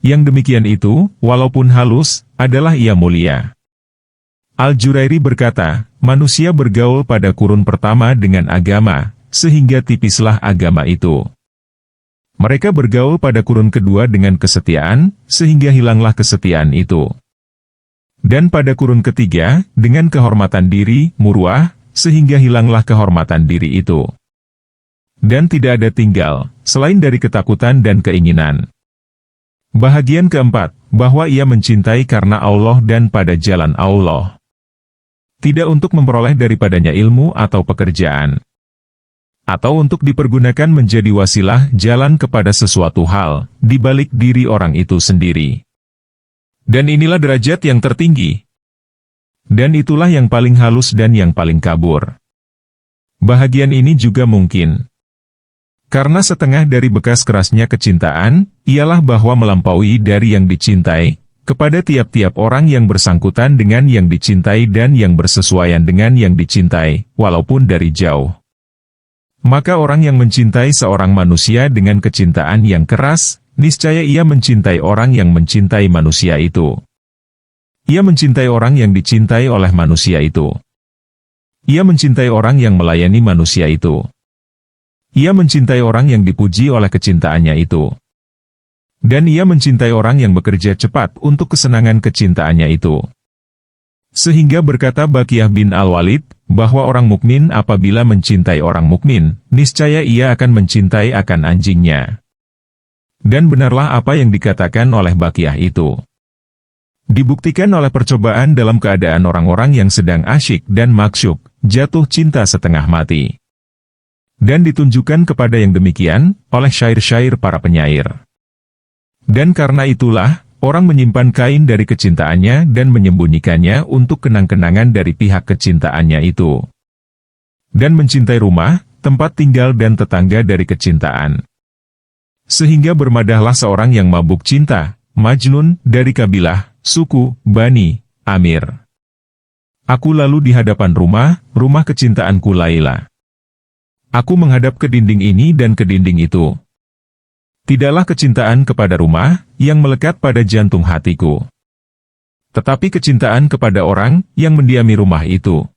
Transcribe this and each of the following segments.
Yang demikian itu, walaupun halus, adalah ia mulia. Al-Jurairi berkata, manusia bergaul pada kurun pertama dengan agama, sehingga tipislah agama itu. Mereka bergaul pada kurun kedua dengan kesetiaan, sehingga hilanglah kesetiaan itu. Dan pada kurun ketiga, dengan kehormatan diri, muruah, sehingga hilanglah kehormatan diri itu. Dan tidak ada tinggal, selain dari ketakutan dan keinginan. Bahagian keempat, bahwa ia mencintai karena Allah dan pada jalan Allah. Tidak untuk memperoleh daripadanya ilmu atau pekerjaan. Atau untuk dipergunakan menjadi wasilah jalan kepada sesuatu hal, di balik diri orang itu sendiri. Dan inilah derajat yang tertinggi. Dan itulah yang paling halus dan yang paling kabur. Bahagian ini juga mungkin. Karena setengah dari bekas kerasnya kecintaan, ialah bahwa melampaui dari yang dicintai, kepada tiap-tiap orang yang bersangkutan dengan yang dicintai dan yang bersesuaian dengan yang dicintai, walaupun dari jauh. Maka orang yang mencintai seorang manusia dengan kecintaan yang keras, niscaya ia mencintai orang yang mencintai manusia itu. Ia mencintai orang yang dicintai oleh manusia itu. Ia mencintai orang yang melayani manusia itu. Ia mencintai orang yang dipuji oleh kecintaannya itu. Dan ia mencintai orang yang bekerja cepat untuk kesenangan kecintaannya itu. Sehingga berkata Baqiyah bin Al-Walid, bahwa orang mukmin apabila mencintai orang mukmin, niscaya ia akan mencintai akan anjingnya. Dan benarlah apa yang dikatakan oleh Baqiyah itu. Dibuktikan oleh percobaan dalam keadaan orang-orang yang sedang asyik dan maksyuk, jatuh cinta setengah mati. Dan ditunjukkan kepada yang demikian, oleh syair-syair para penyair. Dan karena itulah, orang menyimpan kain dari kecintaannya dan menyembunyikannya untuk kenang-kenangan dari pihak kecintaannya itu. Dan mencintai rumah, tempat tinggal dan tetangga dari kecintaan. Sehingga bermadahlah seorang yang mabuk cinta, Majnun, dari kabilah, suku, Bani, Amir. Aku lalu di hadapan rumah kecintaanku Laila. Aku menghadap ke dinding ini dan ke dinding itu. Tidaklah kecintaan kepada rumah, yang melekat pada jantung hatiku. Tetapi kecintaan kepada orang, yang mendiami rumah itu.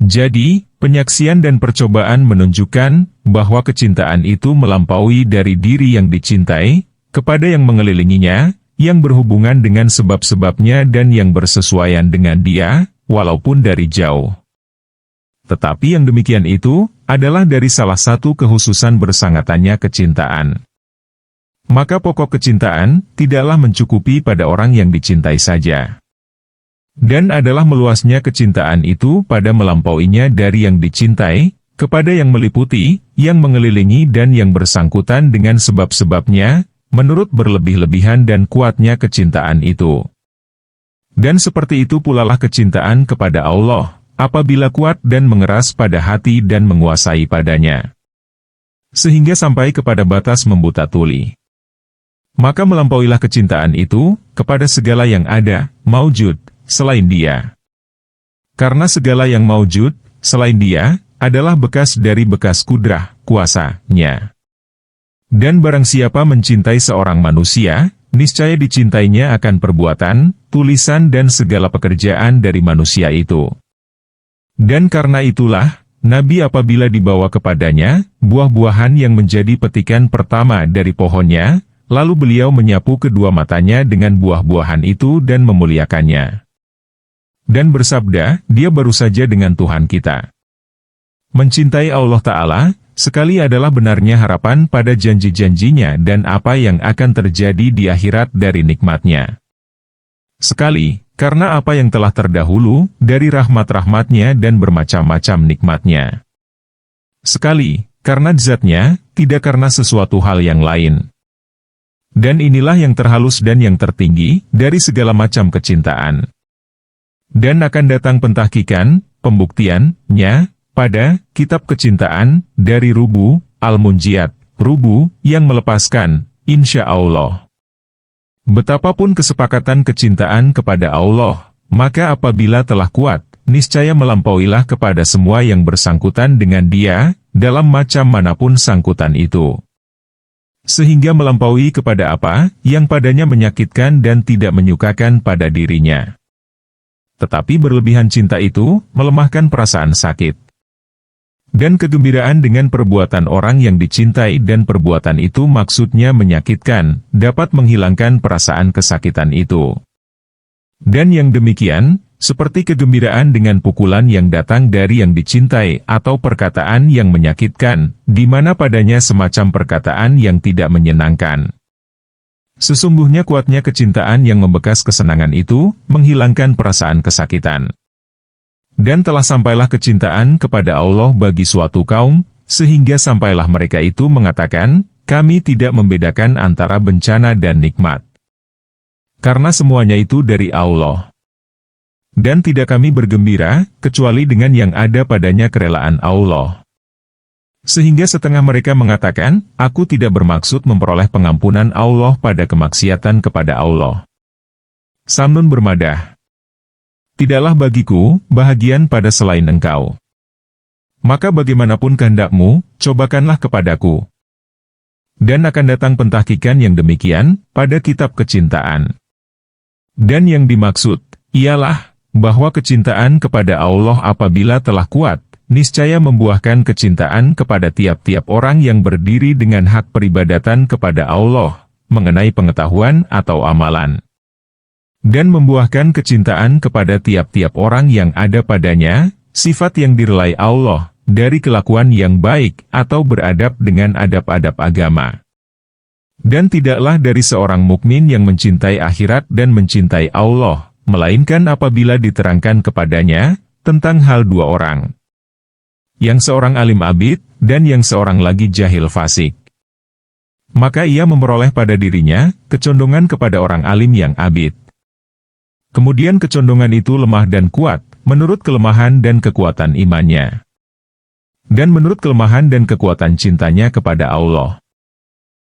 Jadi, penyaksian dan percobaan menunjukkan, bahwa kecintaan itu melampaui dari diri yang dicintai, kepada yang mengelilinginya, yang berhubungan dengan sebab-sebabnya dan yang bersesuaian dengan dia, walaupun dari jauh. Tetapi yang demikian itu, adalah dari salah satu kehususan bersangatannya kecintaan. Maka pokok kecintaan, tidaklah mencukupi pada orang yang dicintai saja. Dan adalah meluasnya kecintaan itu pada melampauinya dari yang dicintai, kepada yang meliputi, yang mengelilingi dan yang bersangkutan dengan sebab-sebabnya, menurut berlebih-lebihan dan kuatnya kecintaan itu. Dan seperti itu pulalah kecintaan kepada Allah, apabila kuat dan mengeras pada hati dan menguasai padanya. Sehingga sampai kepada batas membuta tuli. Maka melampauilah kecintaan itu, kepada segala yang ada, maujud, selain dia. Karena segala yang maujud, selain dia, adalah bekas dari bekas kudrah, kuasanya. Dan barang siapa mencintai seorang manusia, niscaya dicintainya akan perbuatan, tulisan dan segala pekerjaan dari manusia itu. Dan karena itulah, Nabi apabila dibawa kepadanya, buah-buahan yang menjadi petikan pertama dari pohonnya, lalu beliau menyapu kedua matanya dengan buah-buahan itu dan memuliakannya. Dan bersabda, dia baru saja dengan Tuhan kita. Mencintai Allah Ta'ala, sekali adalah benarnya harapan pada janji-janjinya dan apa yang akan terjadi di akhirat dari nikmatnya. Sekali, karena apa yang telah terdahulu, dari rahmat-rahmatnya dan bermacam-macam nikmatnya. Sekali, karena zatnya, tidak karena sesuatu hal yang lain. Dan inilah yang terhalus dan yang tertinggi, dari segala macam kecintaan. Dan akan datang pentahkikan, pembuktiannya, pada kitab kecintaan, dari Rubu, Al-Munjiat, Rubu, yang melepaskan, insya Allah. Betapapun kesepakatan kecintaan kepada Allah, maka apabila telah kuat, niscaya melampauilah kepada semua yang bersangkutan dengan dia, dalam macam manapun sangkutan itu. sehingga melampaui kepada apa yang padanya menyakitkan dan tidak menyukakan pada dirinya. Tetapi berlebihan cinta itu melemahkan perasaan sakit dan kegembiraan dengan perbuatan orang yang dicintai, dan perbuatan itu maksudnya menyakitkan, dapat menghilangkan perasaan kesakitan itu. Dan yang demikian, seperti kegembiraan dengan pukulan yang datang dari yang dicintai, atau perkataan yang menyakitkan, di mana padanya semacam perkataan yang tidak menyenangkan. Sesungguhnya kuatnya kecintaan yang membekas kesenangan itu, menghilangkan perasaan kesakitan. Dan telah sampailah kecintaan kepada Allah bagi suatu kaum, sehingga sampailah mereka itu mengatakan, kami tidak membedakan antara bencana dan nikmat. Karena semuanya itu dari Allah. Dan tidak kami bergembira, kecuali dengan yang ada padanya kerelaan Allah. Sehingga setengah mereka mengatakan, aku tidak bermaksud memperoleh pengampunan Allah pada kemaksiatan kepada Allah. Samnun bermadah, tidaklah bagiku bahagian pada selain engkau. Maka bagaimanapun kehendakmu, cobakanlah kepadaku. Dan akan datang pentahkikan yang demikian, pada kitab kecintaan. Dan yang dimaksud, ialah, bahwa kecintaan kepada Allah apabila telah kuat, niscaya membuahkan kecintaan kepada tiap-tiap orang yang berdiri dengan hak peribadatan kepada Allah, mengenai pengetahuan atau amalan. Dan membuahkan kecintaan kepada tiap-tiap orang yang ada padanya, sifat yang direlai Allah, dari kelakuan yang baik, atau beradab dengan adab-adab agama. Dan tidaklah dari seorang mukmin yang mencintai akhirat dan mencintai Allah, melainkan apabila diterangkan kepadanya, tentang hal dua orang. Yang seorang alim abid, dan yang seorang lagi jahil fasik. Maka ia memperoleh pada dirinya, kecondongan kepada orang alim yang abid. Kemudian kecondongan itu lemah dan kuat, menurut kelemahan dan kekuatan imannya. Dan menurut kelemahan dan kekuatan cintanya kepada Allah.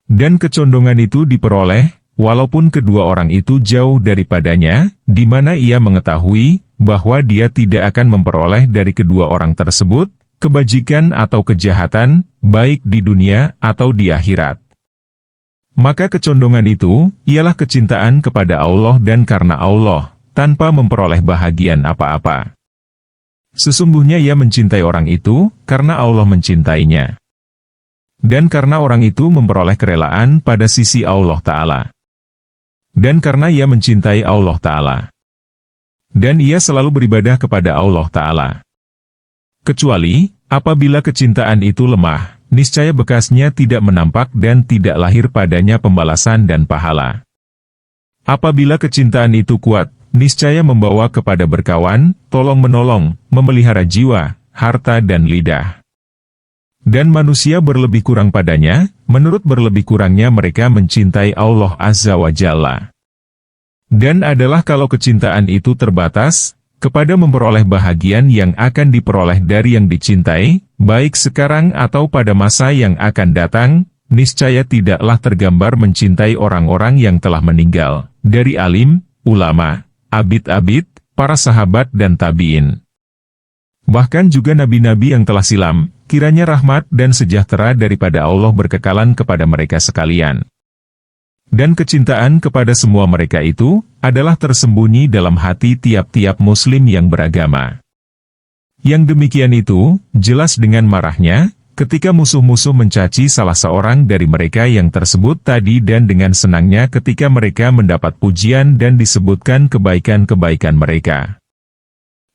Dan kecondongan itu diperoleh, walaupun kedua orang itu jauh daripadanya, di mana ia mengetahui, bahwa dia tidak akan memperoleh dari kedua orang tersebut, kebajikan atau kejahatan, baik di dunia atau di akhirat. Maka kecondongan itu, ialah kecintaan kepada Allah dan karena Allah, tanpa memperoleh bahagian apa-apa. Sesungguhnya ia mencintai orang itu, karena Allah mencintainya. Dan karena orang itu memperoleh kerelaan pada sisi Allah Ta'ala. Dan karena ia mencintai Allah Ta'ala. Dan ia selalu beribadah kepada Allah Ta'ala. Kecuali, apabila kecintaan itu lemah, niscaya bekasnya tidak menampak dan tidak lahir padanya pembalasan dan pahala. Apabila kecintaan itu kuat, niscaya membawa kepada berkawan, tolong-menolong, memelihara jiwa, harta dan lidah. Dan manusia berlebih kurang padanya, menurut berlebih kurangnya mereka mencintai Allah Azza wa Jalla. Dan adalah kalau kecintaan itu terbatas, kepada memperoleh bahagian yang akan diperoleh dari yang dicintai, baik sekarang atau pada masa yang akan datang, niscaya tidaklah tergambar mencintai orang-orang yang telah meninggal, dari alim, ulama, abid-abid, para sahabat dan tabi'in. Bahkan juga nabi-nabi yang telah silam, kiranya rahmat dan sejahtera daripada Allah berkekalan kepada mereka sekalian. Dan kecintaan kepada semua mereka itu, adalah tersembunyi dalam hati tiap-tiap muslim yang beragama. Yang demikian itu, jelas dengan marahnya, ketika musuh-musuh mencaci salah seorang dari mereka yang tersebut tadi dan dengan senangnya ketika mereka mendapat pujian dan disebutkan kebaikan-kebaikan mereka.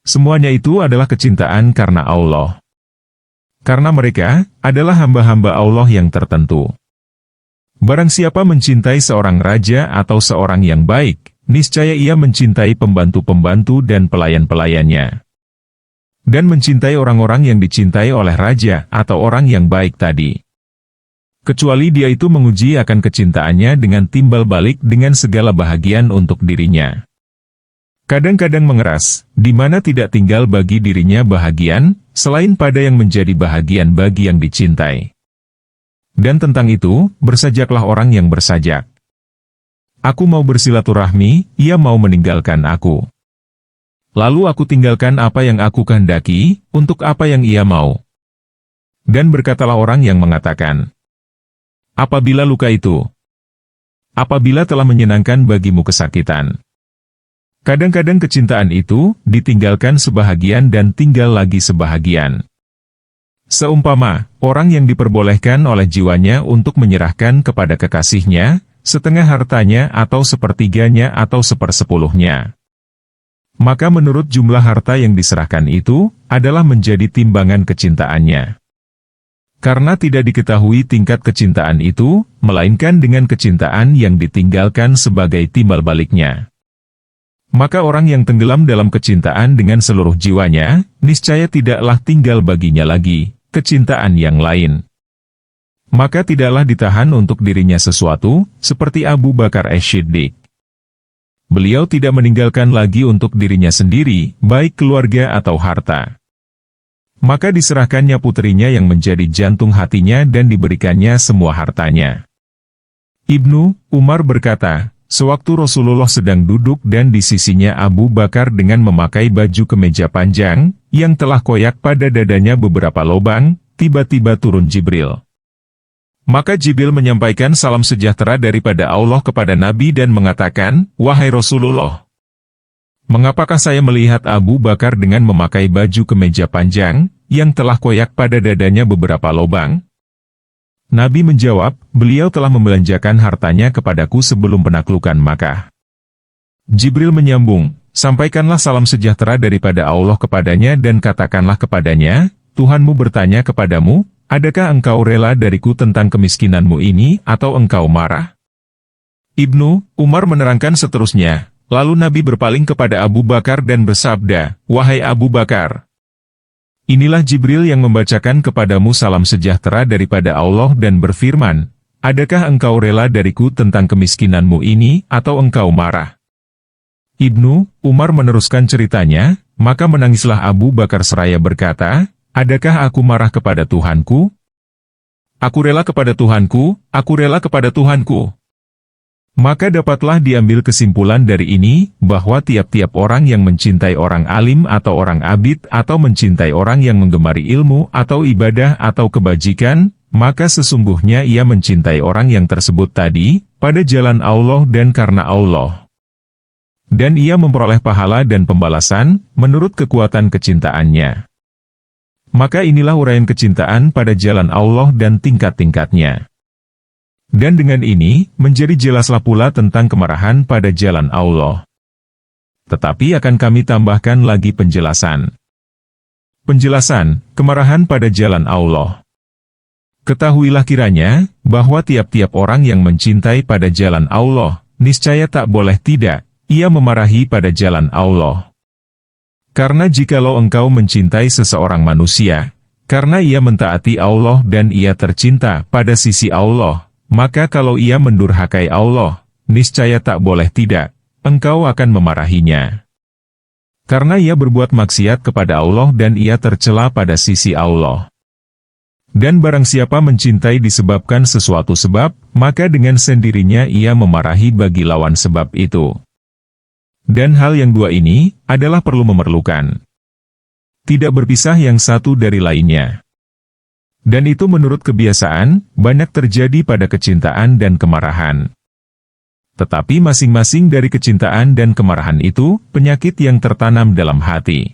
Semuanya itu adalah kecintaan karena Allah. Karena mereka adalah hamba-hamba Allah yang tertentu. Barang siapa mencintai seorang raja atau seorang yang baik, niscaya ia mencintai pembantu-pembantu dan pelayan-pelayannya. Dan mencintai orang-orang yang dicintai oleh raja atau orang yang baik tadi. Kecuali dia itu menguji akan kecintaannya dengan timbal balik dengan segala bahagian untuk dirinya. Kadang-kadang mengeras, di mana tidak tinggal bagi dirinya bahagian, selain pada yang menjadi bahagian bagi yang dicintai. Dan tentang itu, bersajaklah orang yang bersajak. Aku mau bersilaturahmi, ia mau meninggalkan aku. Lalu aku tinggalkan apa yang aku kehendaki, untuk apa yang ia mau. Dan berkatalah orang yang mengatakan, apabila luka itu, apabila telah menyenangkan bagimu kesakitan. Kadang-kadang kecintaan itu ditinggalkan sebahagian dan tinggal lagi sebahagian. Seumpama orang yang diperbolehkan oleh jiwanya untuk menyerahkan kepada kekasihnya setengah hartanya atau sepertiganya atau sepersepuluhnya. Maka menurut jumlah harta yang diserahkan itu adalah menjadi timbangan kecintaannya. Karena tidak diketahui tingkat kecintaan itu, melainkan dengan kecintaan yang ditinggalkan sebagai timbal baliknya. Maka orang yang tenggelam dalam kecintaan dengan seluruh jiwanya, niscaya tidaklah tinggal baginya lagi kecintaan yang lain. Maka tidaklah ditahan untuk dirinya sesuatu, seperti Abu Bakar As-Siddiq. Beliau tidak meninggalkan lagi untuk dirinya sendiri, baik keluarga atau harta. Maka diserahkannya putrinya yang menjadi jantung hatinya dan diberikannya semua hartanya. Ibnu Umar berkata, sewaktu Rasulullah sedang duduk dan di sisinya Abu Bakar dengan memakai baju kemeja panjang, yang telah koyak pada dadanya beberapa lubang, tiba-tiba turun Jibril. Maka Jibril menyampaikan salam sejahtera daripada Allah kepada Nabi dan mengatakan, wahai Rasulullah, mengapakah saya melihat Abu Bakar dengan memakai baju kemeja panjang, yang telah koyak pada dadanya beberapa lubang? Nabi menjawab, beliau telah membelanjakan hartanya kepadaku sebelum penaklukan Makkah. Jibril menyambung, sampaikanlah salam sejahtera daripada Allah kepadanya dan katakanlah kepadanya, Tuhanmu bertanya kepadamu, adakah engkau rela dariku tentang kemiskinanmu ini atau engkau marah? Ibnu Umar menerangkan seterusnya, lalu Nabi berpaling kepada Abu Bakar dan bersabda, wahai Abu Bakar, inilah Jibril yang membacakan kepadamu salam sejahtera daripada Allah dan berfirman, adakah engkau rela dariku tentang kemiskinanmu ini atau engkau marah? Ibnu Umar meneruskan ceritanya, maka menangislah Abu Bakar seraya berkata, adakah aku marah kepada Tuhanku? Aku rela kepada Tuhanku, aku rela kepada Tuhanku. Maka dapatlah diambil kesimpulan dari ini, bahwa tiap-tiap orang yang mencintai orang alim atau orang abid atau mencintai orang yang menggemari ilmu atau ibadah atau kebajikan, maka sesungguhnya ia mencintai orang yang tersebut tadi, pada jalan Allah dan karena Allah. Dan ia memperoleh pahala dan pembalasan, menurut kekuatan kecintaannya. Maka inilah uraian kecintaan pada jalan Allah dan tingkat-tingkatnya. Dan dengan ini, menjadi jelaslah pula tentang kemarahan pada jalan Allah. Tetapi akan kami tambahkan lagi penjelasan. Penjelasan, kemarahan pada jalan Allah. Ketahuilah kiranya, bahwa tiap-tiap orang yang mencintai pada jalan Allah, niscaya tak boleh tidak, ia memarahi pada jalan Allah. Karena jikalau engkau mencintai seseorang manusia, karena ia mentaati Allah dan ia tercinta pada sisi Allah, maka kalau ia mendurhakai Allah, niscaya tak boleh tidak, engkau akan memarahinya. Karena ia berbuat maksiat kepada Allah dan ia tercela pada sisi Allah. Dan barang siapa mencintai disebabkan sesuatu sebab, maka dengan sendirinya ia memarahi bagi lawan sebab itu. Dan hal yang dua ini, adalah perlu memerlukan. Tidak berpisah yang satu dari lainnya. Dan itu menurut kebiasaan, banyak terjadi pada kecintaan dan kemarahan. Tetapi masing-masing dari kecintaan dan kemarahan itu, penyakit yang tertanam dalam hati.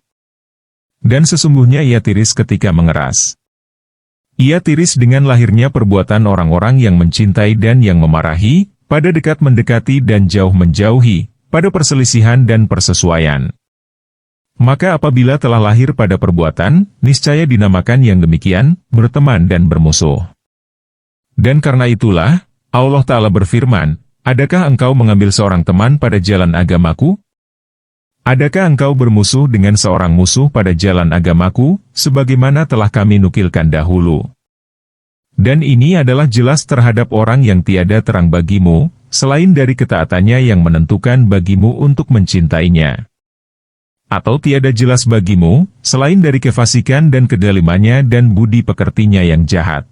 Dan sesungguhnya ia tiris ketika mengeras. Ia tiris dengan lahirnya perbuatan orang-orang yang mencintai dan yang memarahi, pada dekat mendekati dan jauh menjauhi, pada perselisihan dan persesuaian. Maka apabila telah lahir pada perbuatan, niscaya dinamakan yang demikian, berteman dan bermusuh. Dan karena itulah, Allah Ta'ala berfirman, adakah engkau mengambil seorang teman pada jalan agamaku? Adakah engkau bermusuh dengan seorang musuh pada jalan agamaku, sebagaimana telah kami nukilkan dahulu? Dan ini adalah jelas terhadap orang yang tiada terang bagimu, selain dari ketaatannya yang menentukan bagimu untuk mencintainya. Atau tiada jelas bagimu, selain dari kefasikan dan kedalimannya dan budi pekertinya yang jahat.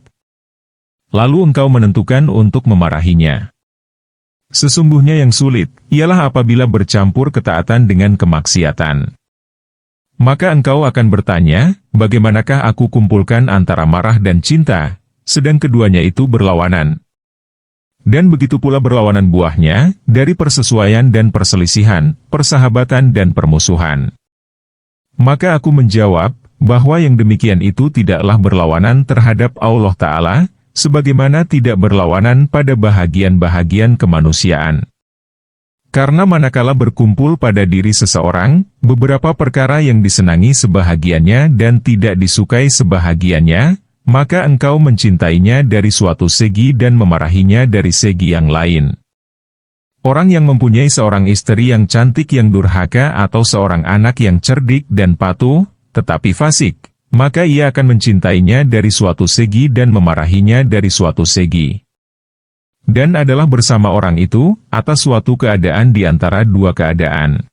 Lalu engkau menentukan untuk memarahinya. Sesungguhnya yang sulit, ialah apabila bercampur ketaatan dengan kemaksiatan. Maka engkau akan bertanya, bagaimanakah aku kumpulkan antara marah dan cinta, sedang keduanya itu berlawanan. Dan begitu pula berlawanan buahnya, dari persesuaian dan perselisihan, persahabatan dan permusuhan. Maka aku menjawab, bahwa yang demikian itu tidaklah berlawanan terhadap Allah Ta'ala, sebagaimana tidak berlawanan pada bahagian-bahagian kemanusiaan. Karena manakala berkumpul pada diri seseorang, beberapa perkara yang disenangi sebahagiannya dan tidak disukai sebahagiannya, maka engkau mencintainya dari suatu segi dan memarahinya dari segi yang lain. Orang yang mempunyai seorang istri yang cantik yang durhaka atau seorang anak yang cerdik dan patuh, tetapi fasik, maka ia akan mencintainya dari suatu segi dan memarahinya dari suatu segi. Dan adalah bersama orang itu, atas suatu keadaan di antara dua keadaan.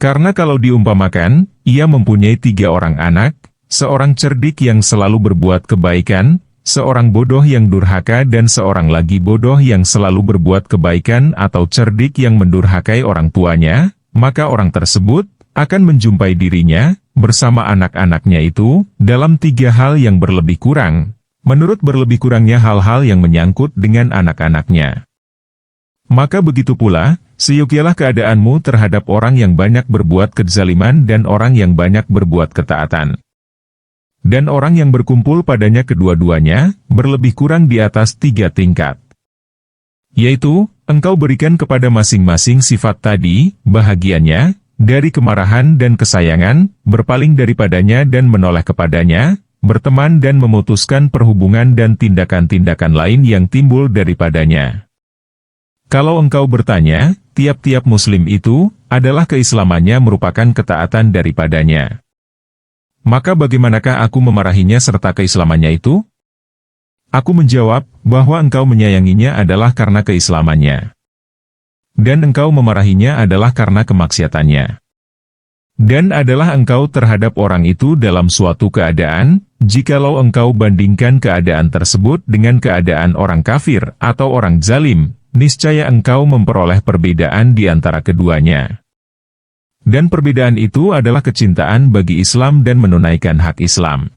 Karena kalau diumpamakan, ia mempunyai 3 orang anak, seorang cerdik yang selalu berbuat kebaikan, seorang bodoh yang durhaka dan seorang lagi bodoh yang selalu berbuat kebaikan atau cerdik yang mendurhakai orang tuanya, maka orang tersebut akan menjumpai dirinya, bersama anak-anaknya itu, dalam 3 hal yang berlebih kurang, menurut berlebih kurangnya hal-hal yang menyangkut dengan anak-anaknya. Maka begitu pula, seyogialah keadaanmu terhadap orang yang banyak berbuat kezaliman dan orang yang banyak berbuat ketaatan. Dan orang yang berkumpul padanya kedua-duanya, berlebih kurang di atas 3 tingkat. Yaitu, engkau berikan kepada masing-masing sifat tadi, bahagiannya, dari kemarahan dan kesayangan, berpaling daripadanya dan menoleh kepadanya, berteman dan memutuskan perhubungan dan tindakan-tindakan lain yang timbul daripadanya. Kalau engkau bertanya, tiap-tiap muslim itu, adalah keislamannya merupakan ketaatan daripadanya. Maka bagaimanakah aku memarahinya serta keislamannya itu? Aku menjawab, bahwa engkau menyayanginya adalah karena keislamannya. Dan engkau memarahinya adalah karena kemaksiatannya. Dan adalah engkau terhadap orang itu dalam suatu keadaan, jikalau engkau bandingkan keadaan tersebut dengan keadaan orang kafir atau orang zalim, niscaya engkau memperoleh perbedaan di antara keduanya. Dan perbedaan itu adalah kecintaan bagi Islam dan menunaikan hak Islam.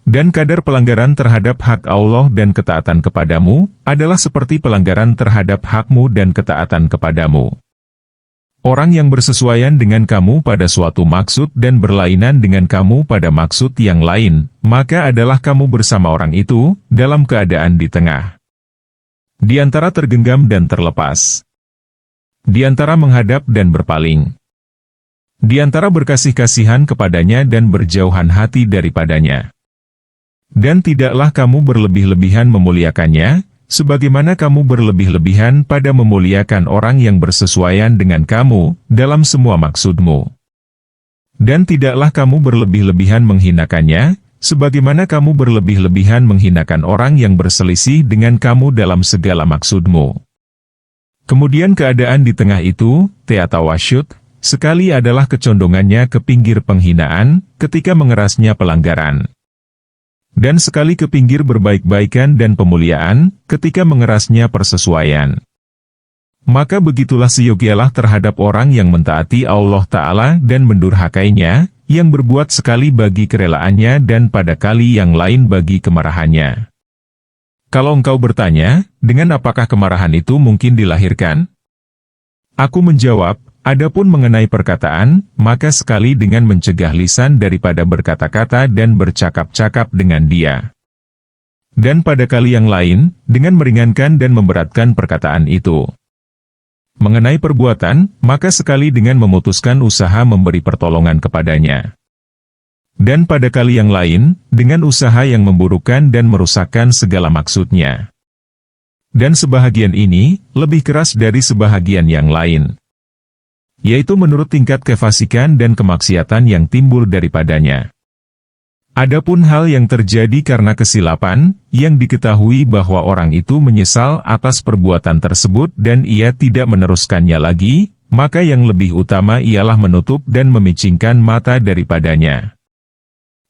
Dan kadar pelanggaran terhadap hak Allah dan ketaatan kepadamu, adalah seperti pelanggaran terhadap hakmu dan ketaatan kepadamu. Orang yang bersesuaian dengan kamu pada suatu maksud dan berlainan dengan kamu pada maksud yang lain, maka adalah kamu bersama orang itu, dalam keadaan di tengah. Di antara tergenggam dan terlepas. Di antara menghadap dan berpaling. Di antara berkasih-kasihan kepadanya dan berjauhan hati daripadanya. Dan tidaklah kamu berlebih-lebihan memuliakannya, sebagaimana kamu berlebih-lebihan pada memuliakan orang yang bersesuaian dengan kamu, dalam semua maksudmu. Dan tidaklah kamu berlebih-lebihan menghinakannya, sebagaimana kamu berlebih-lebihan menghinakan orang yang berselisih dengan kamu dalam segala maksudmu. Kemudian keadaan di tengah itu, ta'atawasyud, sekali adalah kecondongannya ke pinggir penghinaan, ketika mengerasnya pelanggaran. Dan sekali ke pinggir berbaik-baikan dan pemuliaan, ketika mengerasnya persesuaian. Maka begitulah seyogialah terhadap orang yang mentaati Allah Ta'ala dan mendurhakainya, yang berbuat sekali bagi kerelaannya dan pada kali yang lain bagi kemarahannya. Kalau engkau bertanya, dengan apakah kemarahan itu mungkin dilahirkan? Aku menjawab, adapun mengenai perkataan, maka sekali dengan mencegah lisan daripada berkata-kata dan bercakap-cakap dengan dia. Dan pada kali yang lain, dengan meringankan dan memberatkan perkataan itu. Mengenai perbuatan, maka sekali dengan memutuskan usaha memberi pertolongan kepadanya. Dan pada kali yang lain, dengan usaha yang memburukkan dan merusakkan segala maksudnya. Dan sebahagian ini, lebih keras dari sebahagian yang lain. Yaitu menurut tingkat kefasikan dan kemaksiatan yang timbul daripadanya. Adapun hal yang terjadi karena kesilapan, yang diketahui bahwa orang itu menyesal atas perbuatan tersebut dan ia tidak meneruskannya lagi, maka yang lebih utama ialah menutup dan memicingkan mata daripadanya.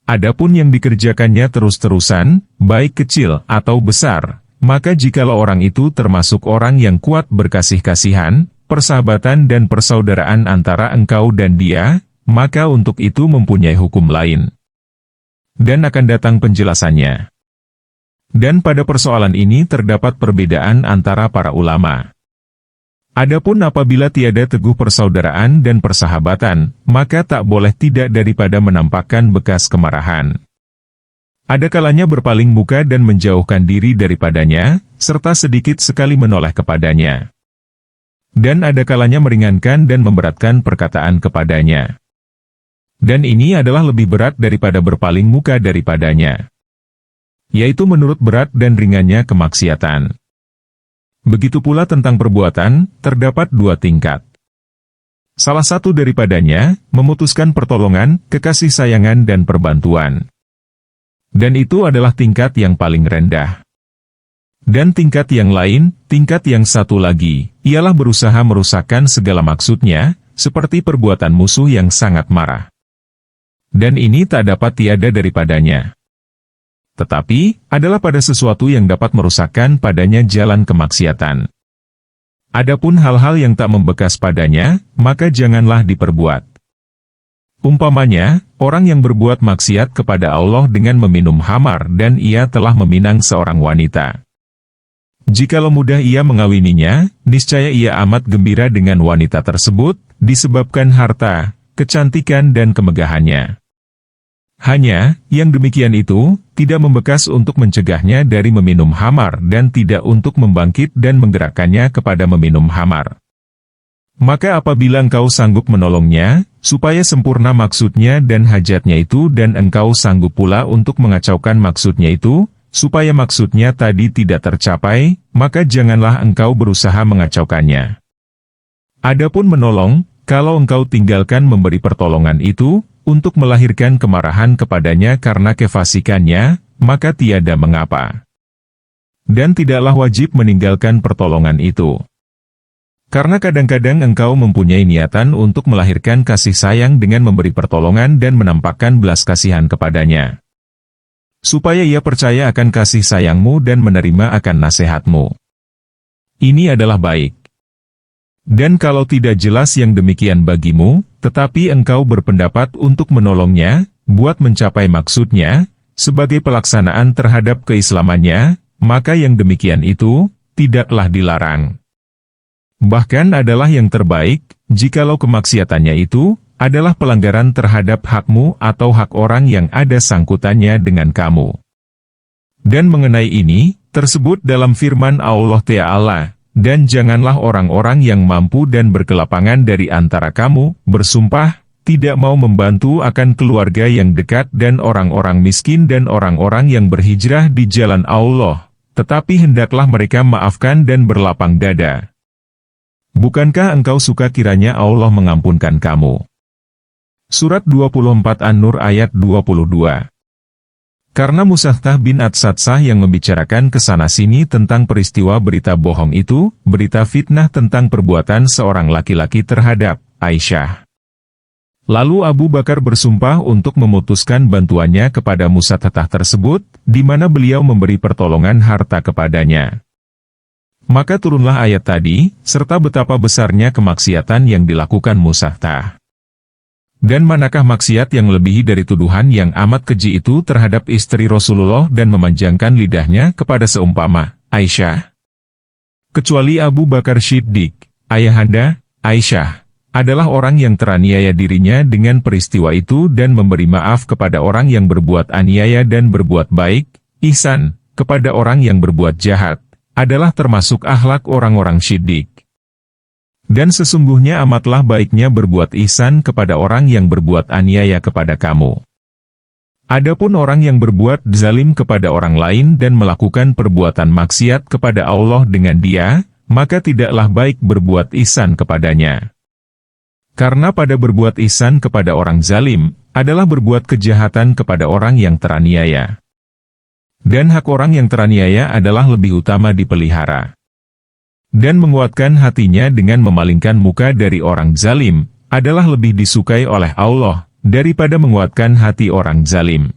Adapun yang dikerjakannya terus-terusan, baik kecil atau besar, maka jikalau orang itu termasuk orang yang kuat berkasih-kasihan, persahabatan dan persaudaraan antara engkau dan dia, maka untuk itu mempunyai hukum lain. Dan akan datang penjelasannya. Dan pada persoalan ini terdapat perbedaan antara para ulama. Adapun apabila tiada teguh persaudaraan dan persahabatan, maka tak boleh tidak daripada menampakkan bekas kemarahan. Ada kalanya berpaling muka dan menjauhkan diri daripadanya, serta sedikit sekali menoleh kepadanya. Dan ada kalanya meringankan dan memberatkan perkataan kepadanya. Dan ini adalah lebih berat daripada berpaling muka daripadanya. Yaitu menurut berat dan ringannya kemaksiatan. Begitu pula tentang perbuatan, terdapat dua tingkat. Salah satu daripadanya, memutuskan pertolongan, kekasih sayangan dan perbantuan. Dan itu adalah tingkat yang paling rendah. Dan tingkat yang lain, tingkat yang satu lagi, ialah berusaha merusakkan segala maksudnya, seperti perbuatan musuh yang sangat marah. Dan ini tak dapat tiada daripadanya. Tetapi, adalah pada sesuatu yang dapat merusakkan padanya jalan kemaksiatan. Adapun hal-hal yang tak membekas padanya, maka janganlah diperbuat. Umpamanya, orang yang berbuat maksiat kepada Allah dengan meminum khamar dan ia telah meminang seorang wanita. Jikalau mudah ia mengawininya, niscaya ia amat gembira dengan wanita tersebut, disebabkan harta, kecantikan dan kemegahannya. Hanya, yang demikian itu, tidak membekas untuk mencegahnya dari meminum khamar dan tidak untuk membangkit dan menggerakkannya kepada meminum khamar. Maka apabila engkau sanggup menolongnya, supaya sempurna maksudnya dan hajatnya itu dan engkau sanggup pula untuk mengacaukan maksudnya itu, supaya maksudnya tadi tidak tercapai, maka janganlah engkau berusaha mengacaukannya. Adapun menolong, kalau engkau tinggalkan memberi pertolongan itu, untuk melahirkan kemarahan kepadanya karena kefasikannya, maka tiada mengapa. Dan tidaklah wajib meninggalkan pertolongan itu. Karena kadang-kadang engkau mempunyai niatan untuk melahirkan kasih sayang dengan memberi pertolongan dan menampakkan belas kasihan kepadanya. Supaya ia percaya akan kasih sayangmu dan menerima akan nasihatmu. Ini adalah baik. Dan kalau tidak jelas yang demikian bagimu, tetapi engkau berpendapat untuk menolongnya, buat mencapai maksudnya, sebagai pelaksanaan terhadap keislamannya, maka yang demikian itu, tidaklah dilarang. Bahkan adalah yang terbaik, jikalau kemaksiatannya itu, adalah pelanggaran terhadap hakmu atau hak orang yang ada sangkutannya dengan kamu. Dan mengenai ini, tersebut dalam firman Allah Ta'ala, dan janganlah orang-orang yang mampu dan berkelapangan dari antara kamu, bersumpah, tidak mau membantu akan keluarga yang dekat dan orang-orang miskin dan orang-orang yang berhijrah di jalan Allah, tetapi hendaklah mereka maafkan dan berlapang dada. Bukankah engkau suka kiranya Allah mengampunkan kamu? Surat 24 An-Nur ayat 22. Karena Musahtah bin Atsatsah yang membicarakan kesana-sini tentang peristiwa berita bohong itu, berita fitnah tentang perbuatan seorang laki-laki terhadap Aisyah. Lalu Abu Bakar bersumpah untuk memutuskan bantuannya kepada Musahtah tersebut, di mana beliau memberi pertolongan harta kepadanya. Maka turunlah ayat tadi, serta betapa besarnya kemaksiatan yang dilakukan Musahtah. Dan manakah maksiat yang melebihi dari tuduhan yang amat keji itu terhadap istri Rasulullah dan memanjangkan lidahnya kepada seumpama Aisyah? Kecuali Abu Bakar Shiddiq, ayahanda Aisyah, adalah orang yang teraniaya dirinya dengan peristiwa itu dan memberi maaf kepada orang yang berbuat aniaya dan berbuat baik, ihsan, kepada orang yang berbuat jahat, adalah termasuk akhlak orang-orang Shiddiq. Dan sesungguhnya amatlah baiknya berbuat ihsan kepada orang yang berbuat aniaya kepada kamu. Adapun orang yang berbuat zalim kepada orang lain dan melakukan perbuatan maksiat kepada Allah dengan dia, maka tidaklah baik berbuat ihsan kepadanya. Karena pada berbuat ihsan kepada orang zalim, adalah berbuat kejahatan kepada orang yang teraniaya. Dan hak orang yang teraniaya adalah lebih utama dipelihara. Dan menguatkan hatinya dengan memalingkan muka dari orang zalim, adalah lebih disukai oleh Allah, daripada menguatkan hati orang zalim.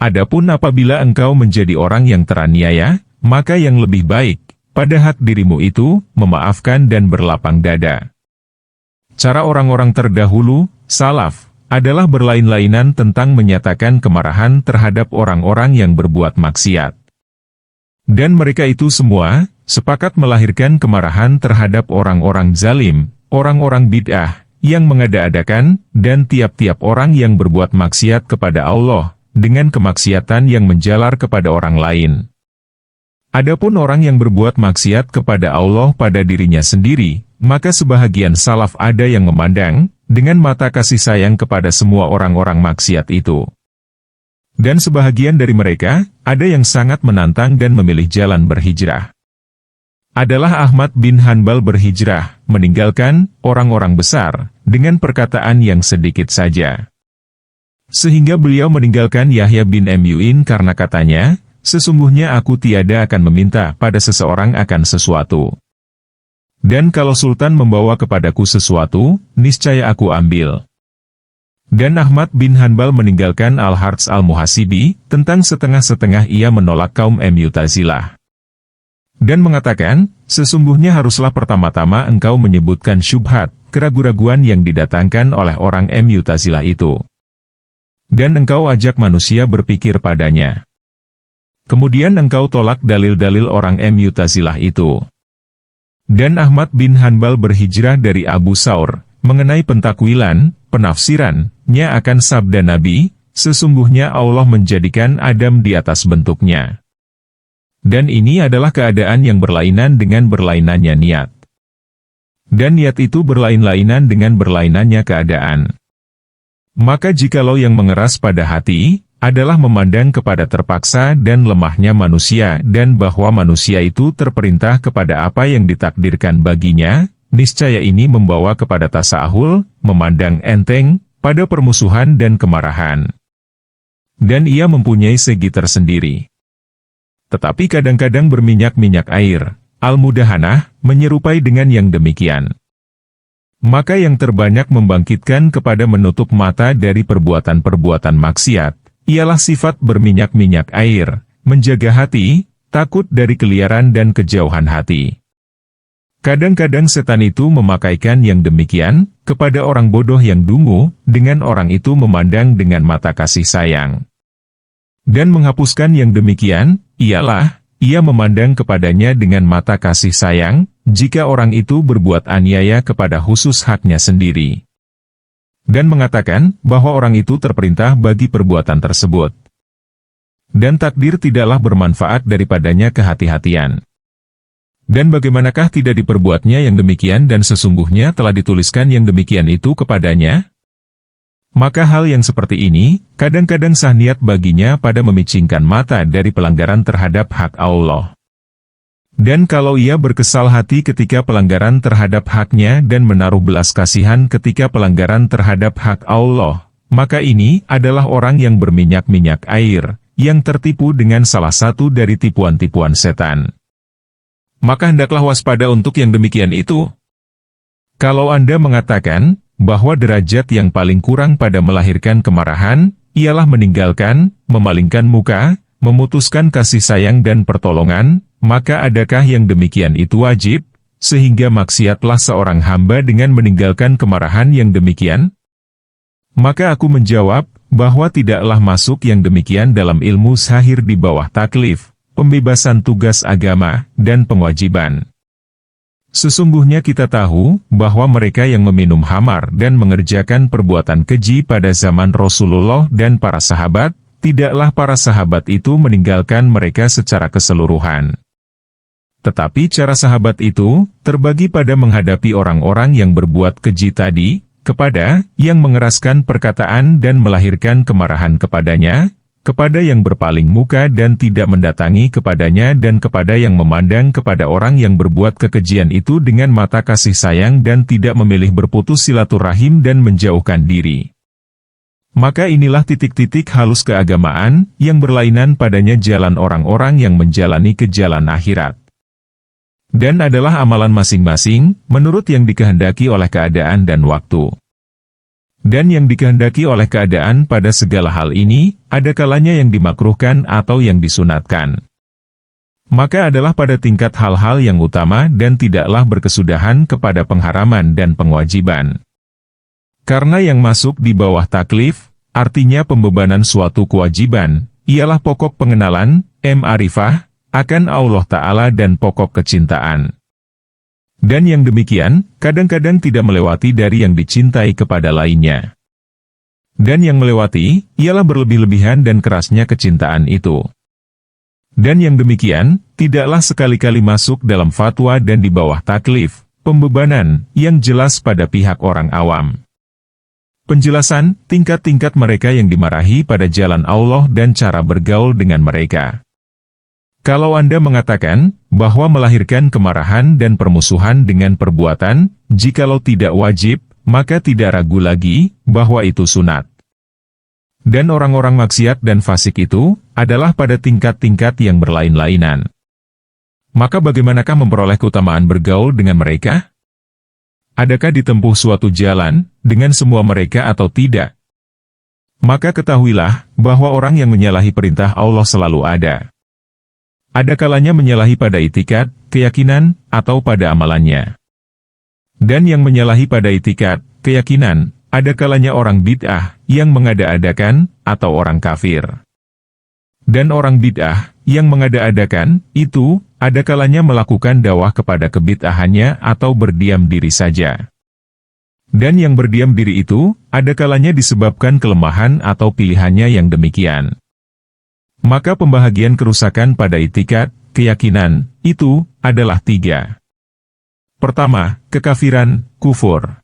Adapun apabila engkau menjadi orang yang teraniaya, maka yang lebih baik, pada hak dirimu itu, memaafkan dan berlapang dada. Cara orang-orang terdahulu, salaf, adalah berlain-lainan tentang menyatakan kemarahan terhadap orang-orang yang berbuat maksiat. Dan mereka itu semua sepakat melahirkan kemarahan terhadap orang-orang zalim, orang-orang bid'ah, yang mengada-adakan, dan tiap-tiap orang yang berbuat maksiat kepada Allah, dengan kemaksiatan yang menjalar kepada orang lain. Adapun orang yang berbuat maksiat kepada Allah pada dirinya sendiri, maka sebahagian salaf ada yang memandang, dengan mata kasih sayang kepada semua orang-orang maksiat itu. Dan sebahagian dari mereka, ada yang sangat menantang dan memilih jalan berhijrah. Adalah Ahmad bin Hanbal berhijrah, meninggalkan orang-orang besar, dengan perkataan yang sedikit saja. Sehingga beliau meninggalkan Yahya bin Mu'in karena katanya, sesungguhnya aku tiada akan meminta pada seseorang akan sesuatu. Dan kalau Sultan membawa kepadaku sesuatu, niscaya aku ambil. Dan Ahmad bin Hanbal meninggalkan Al-Harts Al-Muhasibi, tentang setengah-setengah ia menolak kaum Mu'tazilah. Dan mengatakan, sesungguhnya haruslah pertama-tama engkau menyebutkan syubhat, keraguan-raguan yang didatangkan oleh orang Mu'tazilah itu. Dan engkau ajak manusia berpikir padanya. Kemudian engkau tolak dalil-dalil orang Mu'tazilah itu. Dan Ahmad bin Hanbal berhijrah dari Abu Saur, mengenai pentakwilan, penafsirannya akan sabda Nabi, sesungguhnya Allah menjadikan Adam di atas bentuknya. Dan ini adalah keadaan yang berlainan dengan berlainannya niat. Dan niat itu berlain-lainan dengan berlainannya keadaan. Maka jikalau yang mengeras pada hati, adalah memandang kepada terpaksa dan lemahnya manusia dan bahwa manusia itu terperintah kepada apa yang ditakdirkan baginya, niscaya ini membawa kepada tasahul, memandang enteng, pada permusuhan dan kemarahan. Dan ia mempunyai segi tersendiri. Tetapi kadang-kadang berminyak-minyak air, Al-Mudahanah, menyerupai dengan yang demikian. Maka yang terbanyak membangkitkan kepada menutup mata dari perbuatan-perbuatan maksiat, ialah sifat berminyak-minyak air, menjaga hati, takut dari keliaran dan kejauhan hati. Kadang-kadang setan itu memakaikan yang demikian, kepada orang bodoh yang dungu, dengan orang itu memandang dengan mata kasih sayang. Dan menghapuskan yang demikian, ialah, ia memandang kepadanya dengan mata kasih sayang, jika orang itu berbuat aniaya kepada khusus haknya sendiri. Dan mengatakan, bahwa orang itu terperintah bagi perbuatan tersebut. Dan takdir tidaklah bermanfaat daripadanya kehati-hatian. Dan bagaimanakah tidak diperbuatnya yang demikian dan sesungguhnya telah dituliskan yang demikian itu kepadanya? Maka hal yang seperti ini, kadang-kadang sah niat baginya pada memicingkan mata dari pelanggaran terhadap hak Allah. Dan kalau ia berkesal hati ketika pelanggaran terhadap haknya dan menaruh belas kasihan ketika pelanggaran terhadap hak Allah, maka ini adalah orang yang berminyak-minyak air, yang tertipu dengan salah satu dari tipuan-tipuan setan. Maka hendaklah waspada untuk yang demikian itu. Kalau Anda mengatakan, bahwa derajat yang paling kurang pada melahirkan kemarahan, ialah meninggalkan, memalingkan muka, memutuskan kasih sayang dan pertolongan, maka adakah yang demikian itu wajib, sehingga maksiatlah seorang hamba dengan meninggalkan kemarahan yang demikian? Maka aku menjawab, bahwa tidaklah masuk yang demikian dalam ilmu sahir di bawah taklif, pembebasan tugas agama, dan pengajiban. Sesungguhnya kita tahu, bahwa mereka yang meminum khamar dan mengerjakan perbuatan keji pada zaman Rasulullah dan para sahabat, tidaklah para sahabat itu meninggalkan mereka secara keseluruhan. Tetapi cara sahabat itu, terbagi pada menghadapi orang-orang yang berbuat keji tadi, kepada yang mengeraskan perkataan dan melahirkan kemarahan kepadanya, kepada yang berpaling muka dan tidak mendatangi kepadanya dan kepada yang memandang kepada orang yang berbuat kekejian itu dengan mata kasih sayang dan tidak memilih berputus silaturahim dan menjauhkan diri. Maka inilah titik-titik halus keagamaan, yang berlainan padanya jalan orang-orang yang menjalani ke jalan akhirat. Dan adalah amalan masing-masing, menurut yang dikehendaki oleh keadaan dan waktu. Dan yang dikehendaki oleh keadaan pada segala hal ini, ada kalanya yang dimakruhkan atau yang disunatkan. Maka adalah pada tingkat hal-hal yang utama dan tidaklah berkesudahan kepada pengharaman dan pengewajiban. Karena yang masuk di bawah taklif, artinya pembebanan suatu kewajiban, ialah pokok pengenalan, ma'rifah, akan Allah Ta'ala dan pokok kecintaan. Dan yang demikian, kadang-kadang tidak melewati dari yang dicintai kepada lainnya. Dan yang melewati, ialah berlebih-lebihan dan kerasnya kecintaan itu. Dan yang demikian, tidaklah sekali-kali masuk dalam fatwa dan di bawah taklif, pembebanan, yang jelas pada pihak orang awam. Penjelasan, tingkat-tingkat mereka yang dimarahi pada jalan Allah dan cara bergaul dengan mereka. Kalau Anda mengatakan, bahwa melahirkan kemarahan dan permusuhan dengan perbuatan, jikalau tidak wajib, maka tidak ragu lagi, bahwa itu sunat. Dan orang-orang maksiat dan fasik itu, adalah pada tingkat-tingkat yang berlain-lainan. Maka bagaimanakah memperoleh keutamaan bergaul dengan mereka? Adakah ditempuh suatu jalan, dengan semua mereka atau tidak? Maka ketahuilah, bahwa orang yang menyalahi perintah Allah selalu ada. Ada kalanya menyalahi pada itikad, keyakinan, atau pada amalannya. Dan yang menyalahi pada itikad, keyakinan, ada kalanya orang bid'ah, yang mengada-adakan, atau orang kafir. Dan orang bid'ah, yang mengada-adakan, itu, ada kalanya melakukan dakwah kepada kebid'ahannya atau berdiam diri saja. Dan yang berdiam diri itu, ada kalanya disebabkan kelemahan atau pilihannya yang demikian. Maka pembahagian kerusakan pada itikad, keyakinan, itu, adalah 3. Pertama, kekafiran, kufur.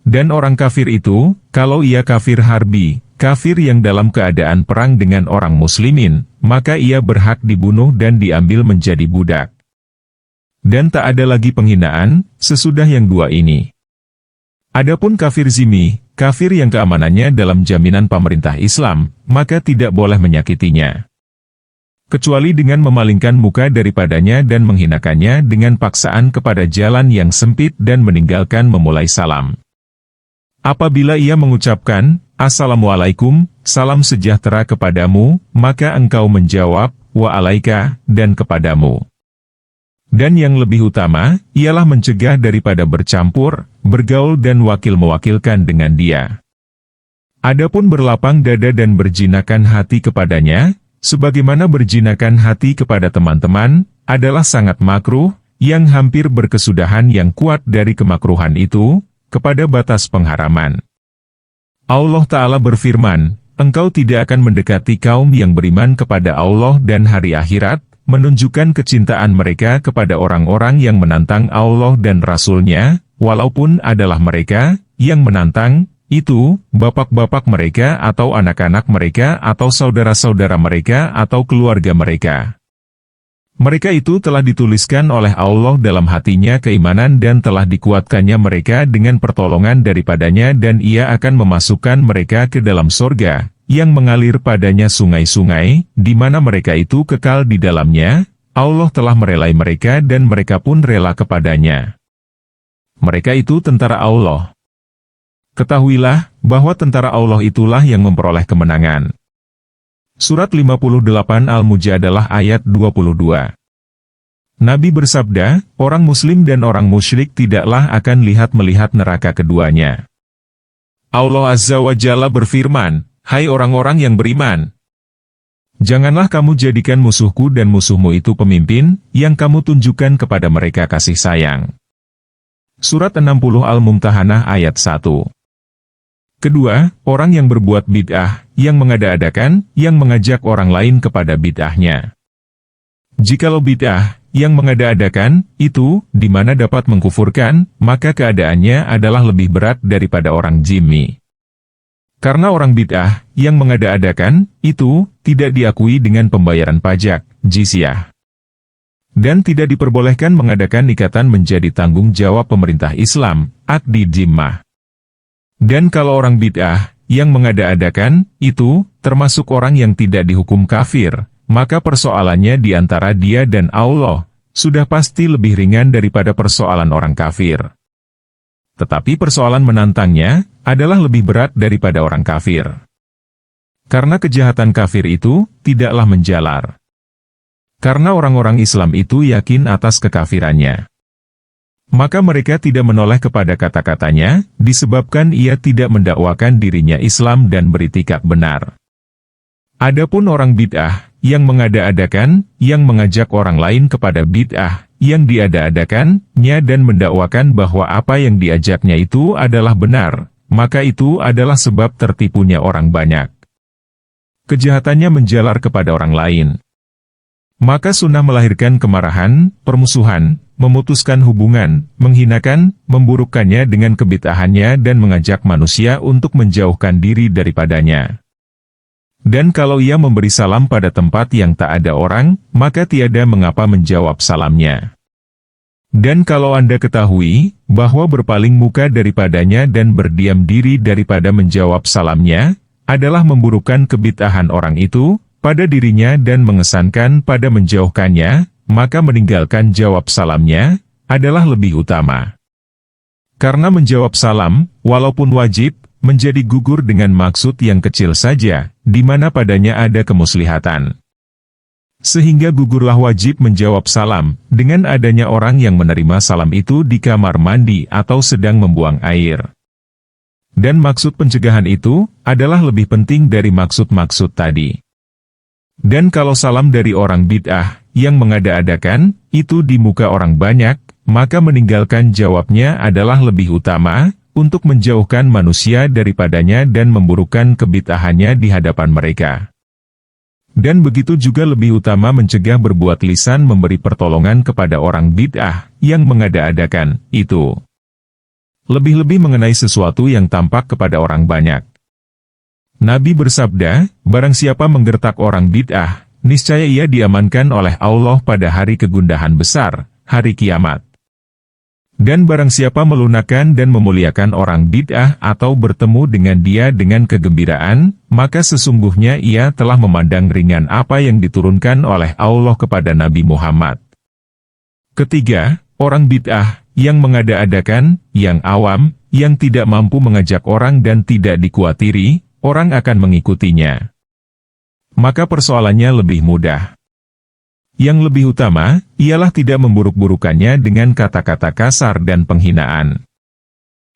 Dan orang kafir itu, kalau ia kafir harbi, kafir yang dalam keadaan perang dengan orang muslimin, maka ia berhak dibunuh dan diambil menjadi budak. Dan tak ada lagi penghinaan, sesudah yang dua ini. Adapun kafir zimmi, kafir yang keamanannya dalam jaminan pemerintah Islam, maka tidak boleh menyakitinya. Kecuali dengan memalingkan muka daripadanya dan menghinakannya dengan paksaan kepada jalan yang sempit dan meninggalkan memulai salam. Apabila ia mengucapkan, Assalamualaikum, salam sejahtera kepadamu, maka engkau menjawab, Wa'alaika, dan kepadamu. Dan yang lebih utama, ialah mencegah daripada bercampur, bergaul dan wakil-mewakilkan dengan dia. Adapun berlapang dada dan berjinakan hati kepadanya, sebagaimana berjinakan hati kepada teman-teman, adalah sangat makruh, yang hampir berkesudahan yang kuat dari kemakruhan itu, kepada batas pengharaman. Allah Ta'ala berfirman, engkau tidak akan mendekati kaum yang beriman kepada Allah dan hari akhirat, menunjukkan kecintaan mereka kepada orang-orang yang menantang Allah dan Rasul-Nya, walaupun adalah mereka yang menantang, itu, bapak-bapak mereka atau anak-anak mereka atau saudara-saudara mereka atau keluarga mereka. Mereka itu telah dituliskan oleh Allah dalam hatinya keimanan dan telah dikuatkannya mereka dengan pertolongan daripadanya dan ia akan memasukkan mereka ke dalam surga, yang mengalir padanya sungai-sungai, di mana mereka itu kekal di dalamnya. Allah telah merelai mereka dan mereka pun rela kepadanya. Mereka itu tentara Allah. Ketahuilah, bahwa tentara Allah itulah yang memperoleh kemenangan. Surat 58 Al-Mujadalah ayat 22. Nabi bersabda, orang muslim dan orang musyrik tidaklah akan lihat-melihat neraka keduanya. Allah Azza wa Jalla berfirman, hai orang-orang yang beriman, janganlah kamu jadikan musuhku dan musuhmu itu pemimpin, yang kamu tunjukkan kepada mereka kasih sayang. Surat 60 Al-Mumtahanah ayat 1. Kedua, orang yang berbuat bid'ah, yang mengada-adakan, yang mengajak orang lain kepada bid'ahnya. Jikalau bid'ah, yang mengada-adakan, itu, di mana dapat mengkufurkan, maka keadaannya adalah lebih berat daripada orang zimmi. Karena orang bid'ah, yang mengada-adakan, itu, tidak diakui dengan pembayaran pajak, jizyah. Dan tidak diperbolehkan mengadakan ikatan menjadi tanggung jawab pemerintah Islam, aqdi zimmah. Dan kalau orang bid'ah, yang mengada-adakan, itu, termasuk orang yang tidak dihukum kafir, maka persoalannya di antara dia dan Allah, sudah pasti lebih ringan daripada persoalan orang kafir. Tetapi persoalan menantangnya, adalah lebih berat daripada orang kafir. Karena kejahatan kafir itu, tidaklah menjalar. Karena orang-orang Islam itu yakin atas kekafirannya. Maka mereka tidak menoleh kepada kata-katanya, disebabkan ia tidak mendakwakan dirinya Islam dan beritikad benar. Adapun orang bid'ah, yang mengada-adakan, yang mengajak orang lain kepada bid'ah, yang diada-adakannya dan mendakwakan bahwa apa yang diajaknya itu adalah benar, maka itu adalah sebab tertipunya orang banyak. Kejahatannya menjalar kepada orang lain. Maka sunnah melahirkan kemarahan, permusuhan, memutuskan hubungan, menghinakan, memburukkannya dengan kebid'ahannya dan mengajak manusia untuk menjauhkan diri daripadanya. Dan kalau ia memberi salam pada tempat yang tak ada orang, maka tiada mengapa menjawab salamnya. Dan kalau Anda ketahui, bahwa berpaling muka daripadanya dan berdiam diri daripada menjawab salamnya, adalah memburukkan kebid'ahan orang itu, pada dirinya dan mengesankan pada menjauhkannya, maka meninggalkan jawab salamnya, adalah lebih utama. Karena menjawab salam, walaupun wajib, menjadi gugur dengan maksud yang kecil saja, di mana padanya ada kemuslihatan. Sehingga gugurlah wajib menjawab salam, dengan adanya orang yang menerima salam itu di kamar mandi atau sedang membuang air. Dan maksud pencegahan itu, adalah lebih penting dari maksud-maksud tadi. Dan kalau salam dari orang bid'ah, yang mengada-adakan, itu di muka orang banyak, maka meninggalkan jawabnya adalah lebih utama, untuk menjauhkan manusia daripadanya dan memburukkan kebid'ahannya di hadapan mereka. Dan begitu juga lebih utama mencegah berbuat lisan memberi pertolongan kepada orang bid'ah, yang mengada-adakan, itu. Lebih-lebih mengenai sesuatu yang tampak kepada orang banyak. Nabi bersabda, barang siapa menggertak orang bid'ah, niscaya ia diamankan oleh Allah pada hari kegundahan besar, hari kiamat. Dan barang siapa melunakkan dan memuliakan orang bid'ah atau bertemu dengan dia dengan kegembiraan, maka sesungguhnya ia telah memandang ringan apa yang diturunkan oleh Allah kepada Nabi Muhammad. Ketiga, orang bid'ah, yang mengada-adakan, yang awam, yang tidak mampu mengajak orang dan tidak dikuatiri, orang akan mengikutinya. Maka persoalannya lebih mudah. Yang lebih utama, ialah tidak memburuk-burukannya dengan kata-kata kasar dan penghinaan.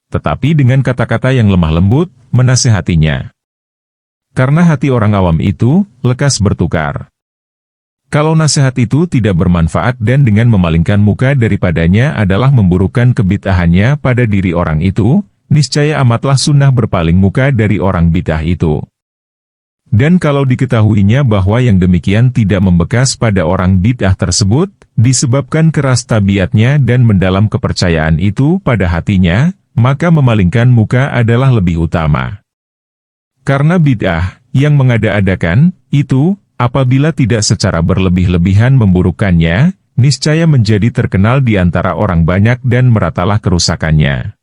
Tetapi dengan kata-kata yang lemah lembut, menasihatinya. Karena hati orang awam itu, lekas bertukar. Kalau nasihat itu tidak bermanfaat dan dengan memalingkan muka daripadanya adalah memburukkan kebid'ahannya pada diri orang itu, niscaya amatlah sunnah berpaling muka dari orang bid'ah itu. Dan kalau diketahuinya bahwa yang demikian tidak membekas pada orang bid'ah tersebut, disebabkan keras tabiatnya dan mendalam kepercayaan itu pada hatinya, maka memalingkan muka adalah lebih utama. Karena bid'ah, yang mengada-adakan, itu, apabila tidak secara berlebih-lebihan memburukkannya, niscaya menjadi terkenal di antara orang banyak dan meratalah kerusakannya.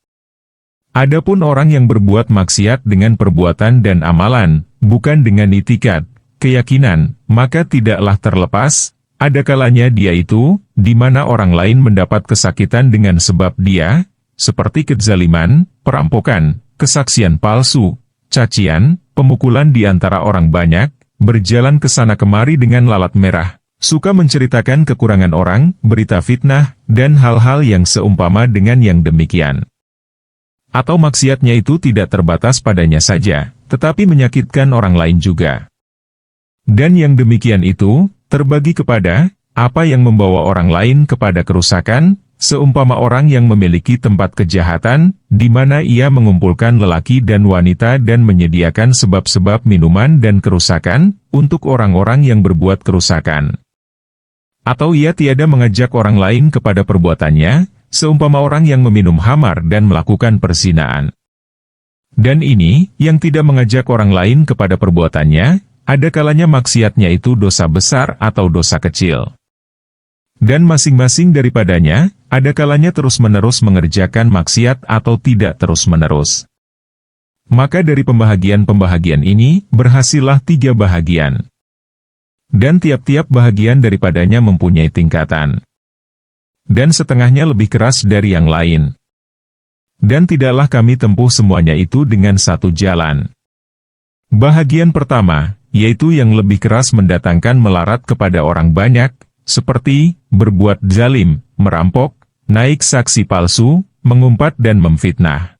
Adapun orang yang berbuat maksiat dengan perbuatan dan amalan, bukan dengan itikat, keyakinan, maka tidaklah terlepas, ada kalanya dia itu, di mana orang lain mendapat kesakitan dengan sebab dia, seperti kezaliman, perampokan, kesaksian palsu, cacian, pemukulan di antara orang banyak, berjalan ke sana kemari dengan lalat merah, suka menceritakan kekurangan orang, berita fitnah, dan hal-hal yang seumpama dengan yang demikian. Atau maksiatnya itu tidak terbatas padanya saja, tetapi menyakitkan orang lain juga. Dan yang demikian itu, terbagi kepada, apa yang membawa orang lain kepada kerusakan, seumpama orang yang memiliki tempat kejahatan, di mana ia mengumpulkan lelaki dan wanita dan menyediakan sebab-sebab minuman dan kerusakan, untuk orang-orang yang berbuat kerusakan. Atau ia tiada mengajak orang lain kepada perbuatannya, seumpama orang yang meminum khamar dan melakukan perzinaan. Dan ini, yang tidak mengajak orang lain kepada perbuatannya, ada kalanya maksiatnya itu dosa besar atau dosa kecil. Dan masing-masing daripadanya, ada kalanya terus-menerus mengerjakan maksiat atau tidak terus-menerus. Maka dari pembahagian-pembahagian ini, berhasillah 3 bahagian. Dan tiap-tiap bahagian daripadanya mempunyai tingkatan. Dan setengahnya lebih keras dari yang lain. Dan tidaklah kami tempuh semuanya itu dengan satu jalan. Bahagian pertama, yaitu yang lebih keras mendatangkan melarat kepada orang banyak, seperti, berbuat zalim, merampok, naik saksi palsu, mengumpat dan memfitnah.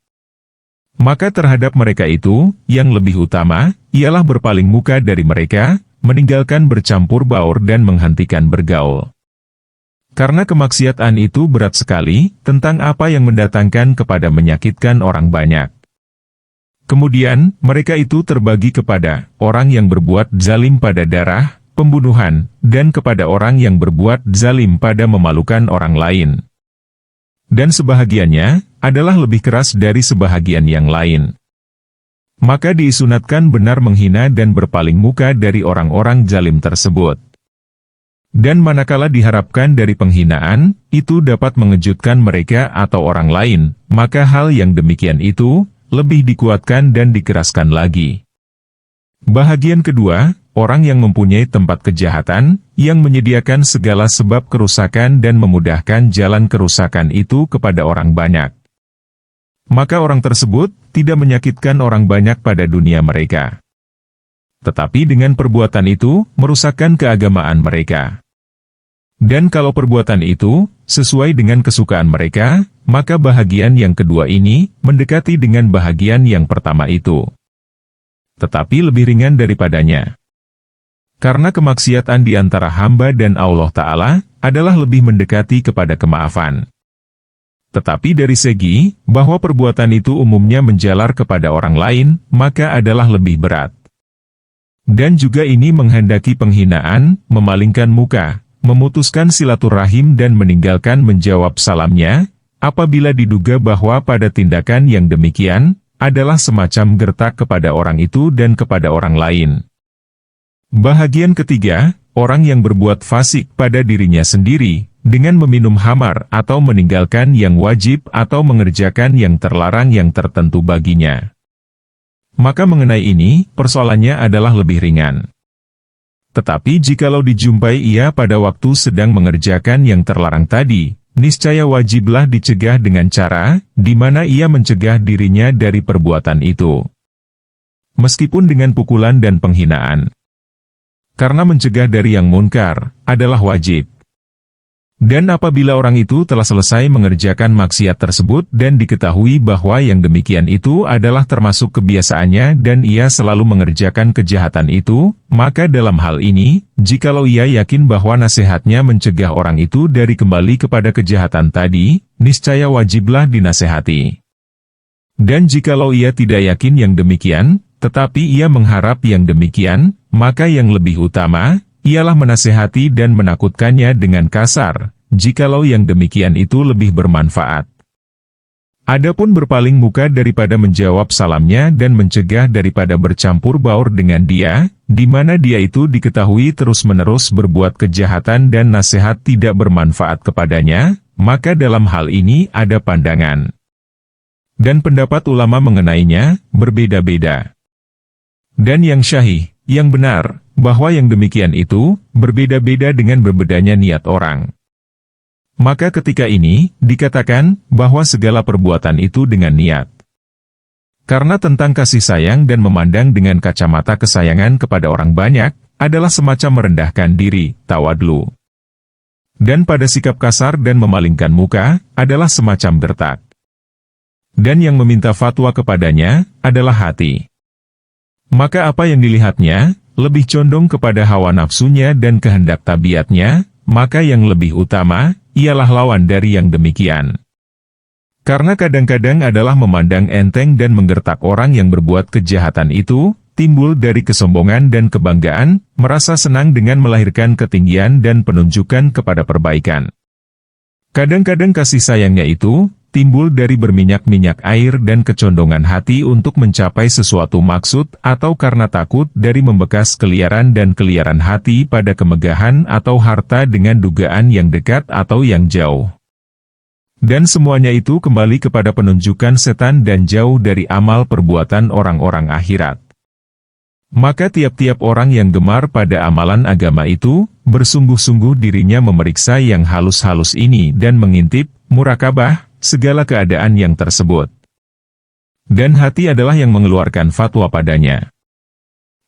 Maka terhadap mereka itu, yang lebih utama, ialah berpaling muka dari mereka, meninggalkan bercampur baur dan menghentikan bergaul. Karena kemaksiatan itu berat sekali, tentang apa yang mendatangkan kepada menyakitkan orang banyak. Kemudian, mereka itu terbagi kepada orang yang berbuat zalim pada darah, pembunuhan, dan kepada orang yang berbuat zalim pada memalukan orang lain. Dan sebahagiannya adalah lebih keras dari sebahagian yang lain. Maka disunatkan benar menghina dan berpaling muka dari orang-orang zalim tersebut. Dan manakala diharapkan dari penghinaan, itu dapat mengejutkan mereka atau orang lain, maka hal yang demikian itu lebih dikuatkan dan dikeraskan lagi. Bahagian kedua, orang yang mempunyai tempat kejahatan, yang menyediakan segala sebab kerusakan dan memudahkan jalan kerusakan itu kepada orang banyak. Maka orang tersebut tidak menyakitkan orang banyak pada dunia mereka. Tetapi dengan perbuatan itu, merusakkan keagamaan mereka. Dan kalau perbuatan itu sesuai dengan kesukaan mereka, maka bahagian yang kedua ini mendekati dengan bahagian yang pertama itu. Tetapi lebih ringan daripadanya. Karena kemaksiatan di antara hamba dan Allah Ta'ala adalah lebih mendekati kepada kemaafan. Tetapi dari segi bahwa perbuatan itu umumnya menjalar kepada orang lain, maka adalah lebih berat. Dan juga ini menghendaki penghinaan, memalingkan muka, memutuskan silaturahim dan meninggalkan menjawab salamnya, apabila diduga bahwa pada tindakan yang demikian, adalah semacam gertak kepada orang itu dan kepada orang lain. Bahagian ketiga, orang yang berbuat fasik pada dirinya sendiri, dengan meminum khamar atau meninggalkan yang wajib atau mengerjakan yang terlarang yang tertentu baginya. Maka mengenai ini, persoalannya adalah lebih ringan. Tetapi jikalau dijumpai ia pada waktu sedang mengerjakan yang terlarang tadi, niscaya wajiblah dicegah dengan cara, di mana ia mencegah dirinya dari perbuatan itu. Meskipun dengan pukulan dan penghinaan. Karena mencegah dari yang munkar, adalah wajib. Dan apabila orang itu telah selesai mengerjakan maksiat tersebut dan diketahui bahwa yang demikian itu adalah termasuk kebiasaannya dan ia selalu mengerjakan kejahatan itu, maka dalam hal ini, jikalau ia yakin bahwa nasihatnya mencegah orang itu dari kembali kepada kejahatan tadi, niscaya wajiblah dinasehati. Dan jikalau ia tidak yakin yang demikian, tetapi ia mengharap yang demikian, maka yang lebih utama ialah menasehati dan menakutkannya dengan kasar, jikalau yang demikian itu lebih bermanfaat. Adapun berpaling muka daripada menjawab salamnya dan mencegah daripada bercampur baur dengan dia, di mana dia itu diketahui terus-menerus berbuat kejahatan dan nasihat tidak bermanfaat kepadanya, maka dalam hal ini ada pandangan. Dan pendapat ulama mengenainya berbeda-beda. Dan yang syahih, yang benar, bahwa yang demikian itu, berbeda-beda dengan berbedanya niat orang. Maka ketika ini, dikatakan, bahwa segala perbuatan itu dengan niat. Karena tentang kasih sayang dan memandang dengan kacamata kesayangan kepada orang banyak, adalah semacam merendahkan diri, tawadlu. Dan pada sikap kasar dan memalingkan muka, adalah semacam gertak. Dan yang meminta fatwa kepadanya, adalah hati. Maka apa yang dilihatnya, lebih condong kepada hawa nafsunya dan kehendak tabiatnya, maka yang lebih utama, ialah lawan dari yang demikian. Karena kadang-kadang adalah memandang enteng dan menggertak orang yang berbuat kejahatan itu, timbul dari kesombongan dan kebanggaan, merasa senang dengan melahirkan ketinggian dan penunjukan kepada perbaikan. Kadang-kadang kasih sayangnya itu, timbul dari berminyak-minyak air dan kecondongan hati untuk mencapai sesuatu maksud atau karena takut dari membekas keliaran dan keliaran hati pada kemegahan atau harta dengan dugaan yang dekat atau yang jauh. Dan semuanya itu kembali kepada penunjukan setan dan jauh dari amal perbuatan orang-orang akhirat. Maka tiap-tiap orang yang gemar pada amalan agama itu, bersungguh-sungguh dirinya memeriksa yang halus-halus ini dan mengintip, murakabah, segala keadaan yang tersebut. Dan hati adalah yang mengeluarkan fatwa padanya.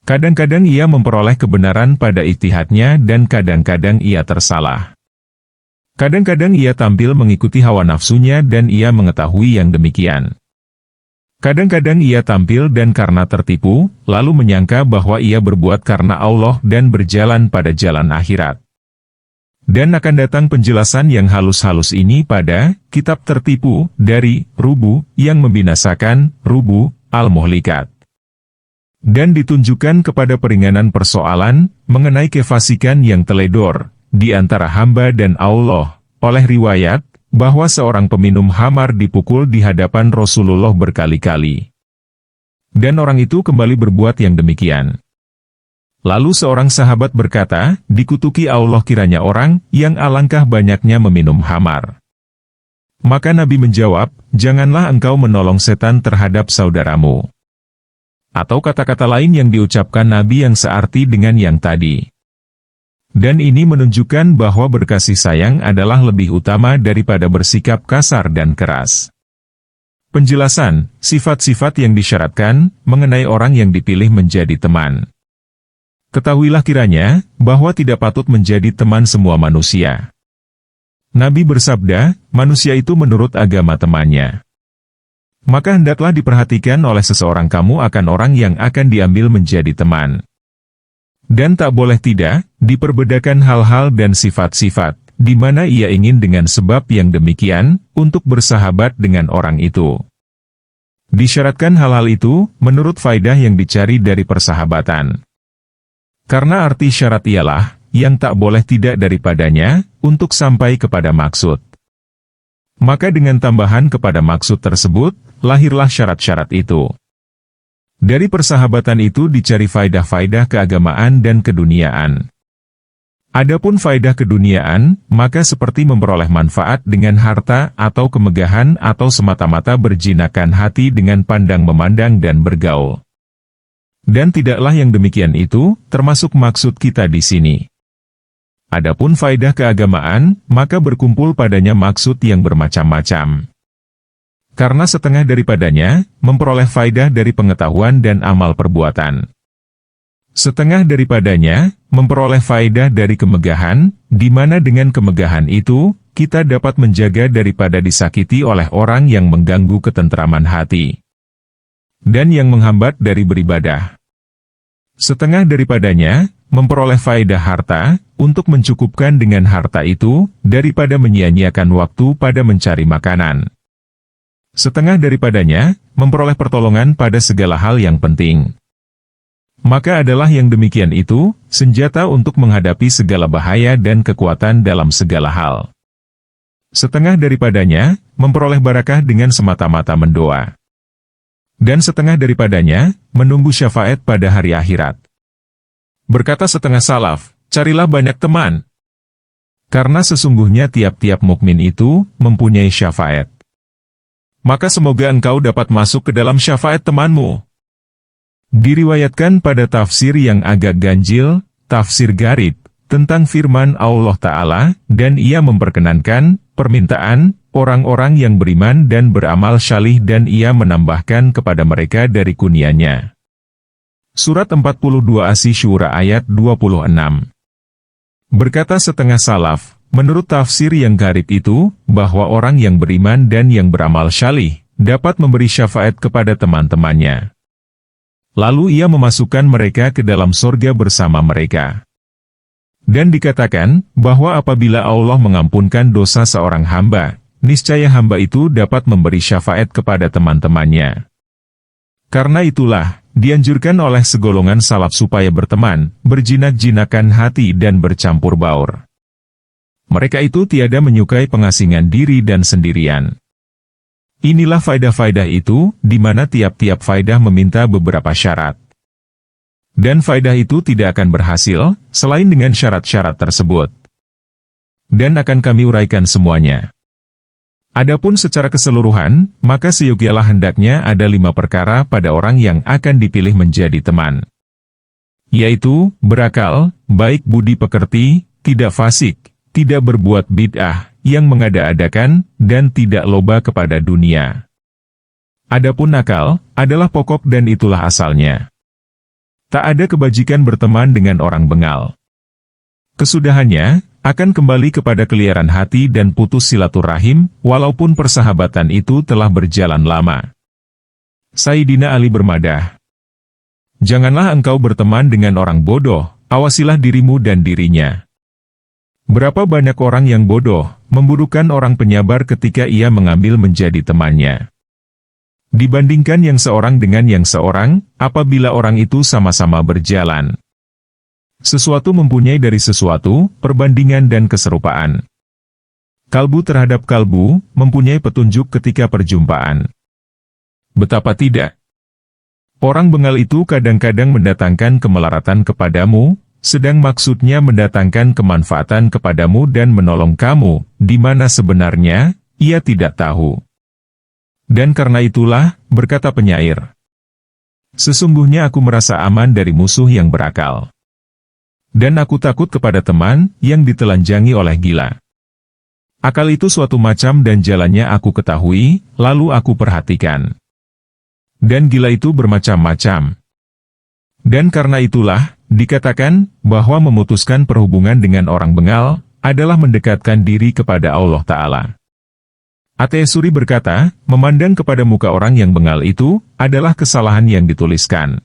Kadang-kadang ia memperoleh kebenaran pada ijtihadnya dan kadang-kadang ia tersalah. Kadang-kadang ia tampil mengikuti hawa nafsunya dan ia mengetahui yang demikian. Kadang-kadang ia tampil dan karena tertipu, lalu menyangka bahwa ia berbuat karena Allah dan berjalan pada jalan akhirat. Dan akan datang penjelasan yang halus-halus ini pada kitab tertipu dari Rubu yang membinasakan, Rubu Al-Muhlikat. Dan ditunjukkan kepada peringanan persoalan mengenai kefasikan yang teledor di antara hamba dan Allah oleh riwayat bahwa seorang peminum khamar dipukul di hadapan Rasulullah berkali-kali. Dan orang itu kembali berbuat yang demikian. Lalu seorang sahabat berkata, dikutuki Allah kiranya orang yang alangkah banyaknya meminum khamar. Maka Nabi menjawab, janganlah engkau menolong setan terhadap saudaramu. Atau kata-kata lain yang diucapkan Nabi yang searti dengan yang tadi. Dan ini menunjukkan bahwa berkasih sayang adalah lebih utama daripada bersikap kasar dan keras. Penjelasan, sifat-sifat yang disyaratkan mengenai orang yang dipilih menjadi teman. Ketahuilah kiranya, bahwa tidak patut menjadi teman semua manusia. Nabi bersabda, manusia itu menurut agama temannya. Maka hendaklah diperhatikan oleh seseorang kamu akan orang yang akan diambil menjadi teman. Dan tak boleh tidak, diperbedakan hal-hal dan sifat-sifat, di mana ia ingin dengan sebab yang demikian, untuk bersahabat dengan orang itu. Disyaratkan hal-hal itu, menurut faidah yang dicari dari persahabatan. Karena arti syarat ialah, yang tak boleh tidak daripadanya, untuk sampai kepada maksud. Maka dengan tambahan kepada maksud tersebut, lahirlah syarat-syarat itu. Dari persahabatan itu dicari faidah-faidah keagamaan dan keduniaan. Adapun faidah keduniaan, maka seperti memperoleh manfaat dengan harta atau kemegahan atau semata-mata berjinakan hati dengan pandang memandang dan bergaul. Dan tidaklah yang demikian itu, termasuk maksud kita di sini. Adapun faidah keagamaan, maka berkumpul padanya maksud yang bermacam-macam. Karena setengah daripadanya, memperoleh faidah dari pengetahuan dan amal perbuatan. Setengah daripadanya, memperoleh faidah dari kemegahan, di mana dengan kemegahan itu, kita dapat menjaga daripada disakiti oleh orang yang mengganggu ketentraman hati. Dan yang menghambat dari beribadah. Setengah daripadanya, memperoleh faidah harta, untuk mencukupkan dengan harta itu, daripada menyia-nyiakan waktu pada mencari makanan. Setengah daripadanya, memperoleh pertolongan pada segala hal yang penting. Maka adalah yang demikian itu, senjata untuk menghadapi segala bahaya dan kekuatan dalam segala hal. Setengah daripadanya, memperoleh barakah dengan semata-mata mendoa. Dan setengah daripadanya, menunggu syafaat pada hari akhirat. Berkata setengah salaf, carilah banyak teman. Karena sesungguhnya tiap-tiap mukmin itu, mempunyai syafaat. Maka semoga engkau dapat masuk ke dalam syafaat temanmu. Diriwayatkan pada tafsir yang agak ganjil, tafsir Garib, tentang firman Allah Ta'ala, dan ia memperkenankan permintaan orang-orang yang beriman dan beramal syalih dan ia menambahkan kepada mereka dari kurnianya. Surat 42 Asy-Syura ayat 26. Berkata setengah salaf, menurut tafsir yang Garib itu, bahwa orang yang beriman dan yang beramal syalih, dapat memberi syafaat kepada teman-temannya. Lalu ia memasukkan mereka ke dalam surga bersama mereka. Dan dikatakan, bahwa apabila Allah mengampunkan dosa seorang hamba, niscaya hamba itu dapat memberi syafaat kepada teman-temannya. Karena itulah, dianjurkan oleh segolongan salaf supaya berteman, berjinak-jinakan hati dan bercampur baur. Mereka itu tiada menyukai pengasingan diri dan sendirian. Inilah faidah-faidah itu, di mana tiap-tiap faidah meminta beberapa syarat. Dan faidah itu tidak akan berhasil, selain dengan syarat-syarat tersebut. Dan akan kami uraikan semuanya. Adapun secara keseluruhan, maka seyogialah hendaknya ada 5 perkara pada orang yang akan dipilih menjadi teman. Yaitu, berakal, baik budi pekerti, tidak fasik, tidak berbuat bid'ah, yang mengada-adakan, dan tidak loba kepada dunia. Adapun nakal, adalah pokok dan itulah asalnya. Tak ada kebajikan berteman dengan orang bengal. Kesudahannya, akan kembali kepada keliaran hati dan putus silaturahim, walaupun persahabatan itu telah berjalan lama. Sayyidina Ali bermadah, "Janganlah engkau berteman dengan orang bodoh, awasilah dirimu dan dirinya." Berapa banyak orang yang bodoh, memburukan orang penyabar ketika ia mengambil menjadi temannya. Dibandingkan yang seorang dengan yang seorang, apabila orang itu sama-sama berjalan. Sesuatu mempunyai dari sesuatu, perbandingan dan keserupaan. Kalbu terhadap kalbu, mempunyai petunjuk ketika perjumpaan. Betapa tidak? Orang bengal itu kadang-kadang mendatangkan kemelaratan kepadamu, sedang maksudnya mendatangkan kemanfaatan kepadamu dan menolong kamu, di mana sebenarnya, ia tidak tahu. Dan karena itulah, berkata penyair, "Sesungguhnya aku merasa aman dari musuh yang berakal. Dan aku takut kepada teman, yang ditelanjangi oleh gila. Akal itu suatu macam dan jalannya aku ketahui, lalu aku perhatikan. Dan gila itu bermacam-macam. Dan karena itulah, dikatakan, bahwa memutuskan perhubungan dengan orang bengal, adalah mendekatkan diri kepada Allah Ta'ala." At-Suri berkata, memandang kepada muka orang yang bengal itu, adalah kesalahan yang dituliskan.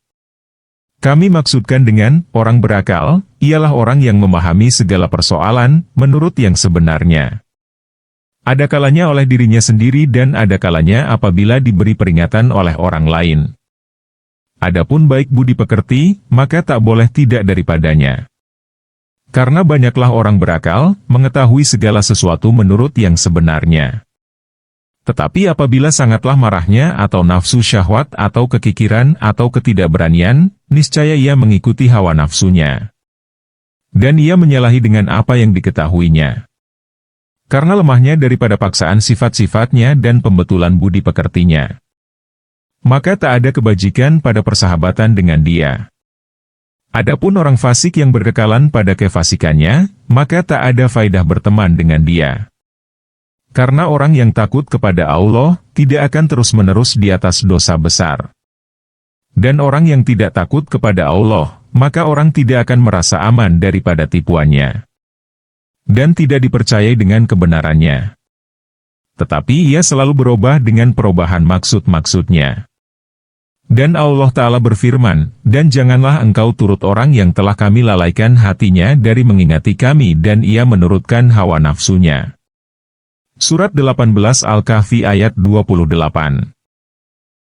Kami maksudkan dengan, orang berakal, ialah orang yang memahami segala persoalan, menurut yang sebenarnya. Ada kalanya oleh dirinya sendiri dan ada kalanya apabila diberi peringatan oleh orang lain. Adapun baik budi pekerti, maka tak boleh tidak daripadanya. Karena banyaklah orang berakal, mengetahui segala sesuatu menurut yang sebenarnya. Tetapi apabila sangatlah marahnya atau nafsu syahwat atau kekikiran atau ketidakberanian, niscaya ia mengikuti hawa nafsunya. Dan ia menyalahi dengan apa yang diketahuinya. Karena lemahnya daripada paksaan sifat-sifatnya dan pembetulan budi pekertinya. Maka tak ada kebajikan pada persahabatan dengan dia. Adapun orang fasik yang berkekalan pada kefasikannya, maka tak ada faedah berteman dengan dia. Karena orang yang takut kepada Allah, tidak akan terus-menerus di atas dosa besar. Dan orang yang tidak takut kepada Allah, maka orang tidak akan merasa aman daripada tipuannya. Dan tidak dipercayai dengan kebenarannya. Tetapi ia selalu berubah dengan perubahan maksud-maksudnya. Dan Allah Ta'ala berfirman, "Dan janganlah engkau turut orang yang telah kami lalaikan hatinya dari mengingati kami dan ia menurutkan hawa nafsunya." Surat 18 Al-Kahfi ayat 28.